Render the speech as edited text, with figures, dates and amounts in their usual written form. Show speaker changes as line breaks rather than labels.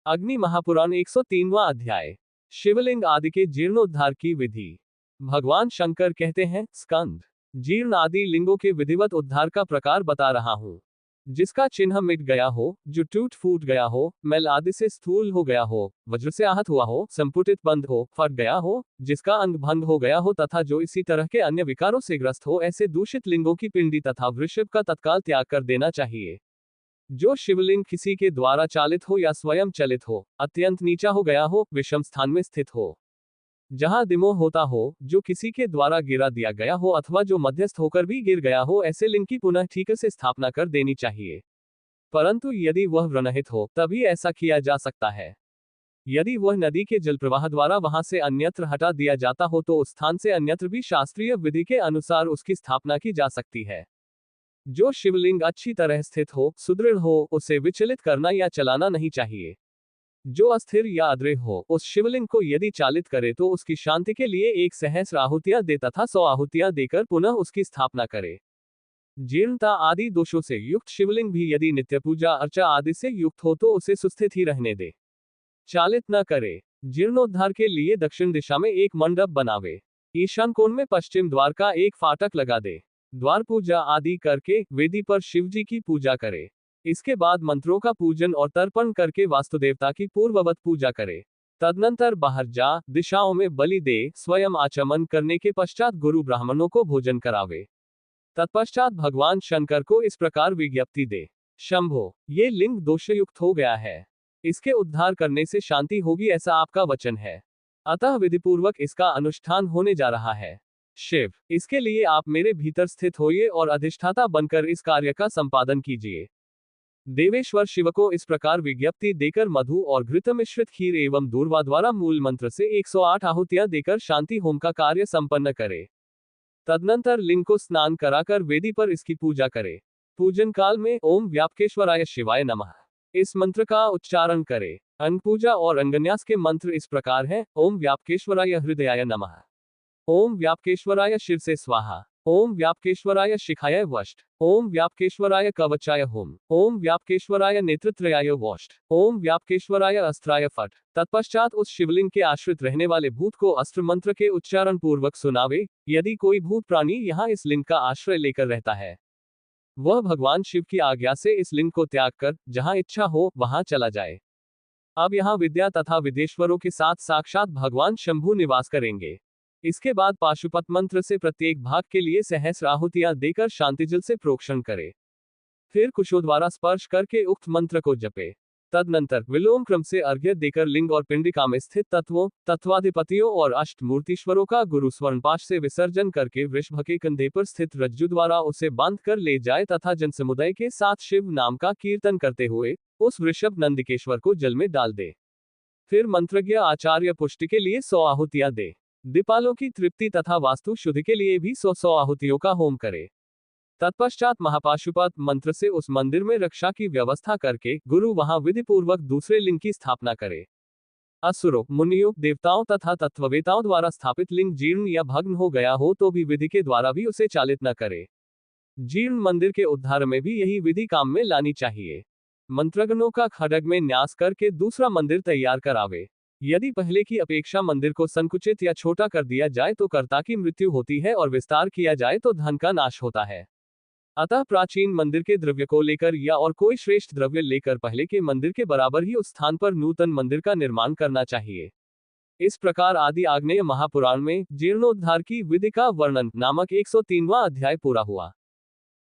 अग्नि महापुराण 103वां अध्याय। शिवलिंग आदि के जीर्णोद्धार की विधि। भगवान शंकर कहते हैं, स्कंद जीर्ण आदि लिंगों के विधिवत उद्धार का प्रकार बता रहा हूं। जिसका चिन्ह मिट गया हो, जो टूट फूट गया हो, मैल आदि से स्थूल हो गया हो, वज्र से आहत हुआ हो, संपुटित बंद हो, फट गया हो, जिसका अंग भंग हो गया हो तथा जो इसी तरह के अन्य विकारों से ग्रस्त हो, ऐसे दूषित लिंगों की पिंडी तथा वृषभ का तत्काल त्याग कर देना चाहिए। जो शिवलिंग किसी के द्वारा चालित हो या स्वयं चलित हो, अत्यंत नीचा हो गया हो, विषम स्थान में स्थित हो, जहां दिमो होता हो, जो किसी के द्वारा गिरा दिया गया हो अथवा जो मध्यस्थ होकर भी गिर गया हो, ऐसे लिंग की पुनः ठीक से स्थापना कर देनी चाहिए। परंतु यदि वह व्रणहित हो, तभी ऐसा किया जा सकता है। यदि वह नदी के जल प्रवाह द्वारा वहां से अन्यत्र हटा दिया जाता हो तो उस स्थान से अन्यत्र भी शास्त्रीय विधि के अनुसार उसकी स्थापना की जा सकती है। जो शिवलिंग अच्छी तरह स्थित हो, सुदृढ़ हो, उसे विचलित करना या चलाना नहीं चाहिए। जो अस्थिर या अदृढ़ हो, उस शिवलिंग को यदि चालित करे तो उसकी शांति के लिए 1 सहस्र आहुतियां दे तथा 100 आहुतियां देकर पुनः उसकी स्थापना करे। जीर्णता आदि दोषों से युक्त शिवलिंग भी यदि नित्य पूजा अर्चा आदि से युक्त हो तो उसे सुस्थित ही रहने दे, चालित न करे। जीर्णोद्धार के लिए दक्षिण दिशा में एक मंडप बनावे। ईशान कोण में पश्चिम द्वार का एक फाटक लगा दे। द्वार पूजा आदि करके वेदी पर शिवजी की पूजा करे। इसके बाद मंत्रों का पूजन और तर्पण करके वास्तुदेवता की पूर्ववत पूजा करे। तदनंतर बाहर जा दिशाओं में बलि दे, स्वयं आचमन करने के पश्चात गुरु ब्राह्मणों को भोजन करावे। तत्पश्चात भगवान शंकर को इस प्रकार विज्ञप्ति दे, शंभो, ये लिंग दोषयुक्त हो गया है, इसके उद्धार करने से शांति होगी ऐसा आपका वचन है, अतः विधिपूर्वक इसका अनुष्ठान होने जा रहा है। शिव, इसके लिए आप मेरे भीतर स्थित होइए और अधिष्ठाता बनकर इस कार्य का संपादन कीजिए। देवेश्वर शिव को इस प्रकार विज्ञप्ति देकर मधु और घृत मिश्रित खीर एवं दूर्वा द्वारा मूल मंत्र से 108 आहुतियां देकर शांति होम का कार्य संपन्न करे। तदनंतर लिंग को स्नान कराकर वेदी पर इसकी पूजा करे। पूजन काल में ओम व्यापकेश्वराय शिवाय नमः इस मंत्र का उच्चारण करे। अंग पूजा और अंगन्यास के मंत्र इस प्रकार हैं, ओम व्यापकेश्वराय हृदयाय नमः, ओम व्यापकेश्वराय शिरसे स्वाहा, ओम व्यापकेश्वराय शिखाय वष्ट, ओम व्यापकेश्वराय कवचाय होम, ओम व्यापकेश्वराय नेत्रत्रयाय वोष्ट, ओम व्यापकेश्वराय अस्त्राय फट। तत्पश्चात उस शिवलिंग के आश्रित रहने वाले भूत को अस्त्र मंत्र के उच्चारण पूर्वक सुनावे। यदि कोई भूत प्राणी यहाँ इस लिंग का आश्रय लेकर रहता है, वह भगवान शिव की आज्ञा से इस लिंग को त्याग कर जहां इच्छा हो वहां चला जाए। अब यहाँ विद्या तथा विदेश्वरों के साथ साक्षात भगवान शंभु निवास करेंगे। इसके बाद पाशुपत मंत्र से प्रत्येक भाग के लिए सहस्र आहुतियां देकर शांतिजल से प्रोक्षण करे। फिर कुशों द्वारा स्पर्श करके उक्त मंत्र को जपे। तदनंतर विलोम क्रम से अर्घ्य देकर लिंग और पिंडिका में स्थित तत्वों, तत्वाधिपतियों और अष्टमूर्तीश्वरों का गुरु स्वर्णपाश से विसर्जन करके वृषभ के कंधे पर स्थित रज्जु द्वारा उसे बांध कर ले जाए तथा जनसमुदाय के साथ शिव नाम का कीर्तन करते हुए उस वृषभ नंदिकेश्वर को जल में डाल दे। फिर मंत्रज्ञ आचार्य पुष्टि के लिए 100 आहुतियां दे। दीपालों की तृप्ति तथा वास्तु शुद्धि के लिए भी 100 आहुतियों का होम करे। तत्पश्चात महापाशुपत मंत्र से उस मंदिर में रक्षा की व्यवस्था करके गुरु वहां विधि पूर्वक दूसरे लिंग की स्थापना करे। असुरों, मुनियों, देवताओं तथा तत्ववेताओं द्वारा स्थापित लिंग जीर्ण या भग्न हो गया हो तो भी विधि के द्वारा भी उसे चालित न करे। जीर्ण मंदिर के उद्धार में भी यही विधि काम में लानी चाहिए। मंत्रगणों का खड्ग में न्यास करके दूसरा मंदिर तैयार करावे। यदि पहले की अपेक्षा मंदिर को संकुचित या छोटा कर दिया जाए तो कर्ता की मृत्यु होती है और विस्तार किया जाए तो धन का नाश होता है। अतः प्राचीन मंदिर के द्रव्य को लेकर या और कोई श्रेष्ठ द्रव्य लेकर पहले के मंदिर के बराबर ही उस स्थान पर नूतन मंदिर का निर्माण करना चाहिए। इस प्रकार आदि आग्नेय महापुराण में जीर्णोद्धार की विधि का वर्णन नामक 103वां अध्याय पूरा हुआ।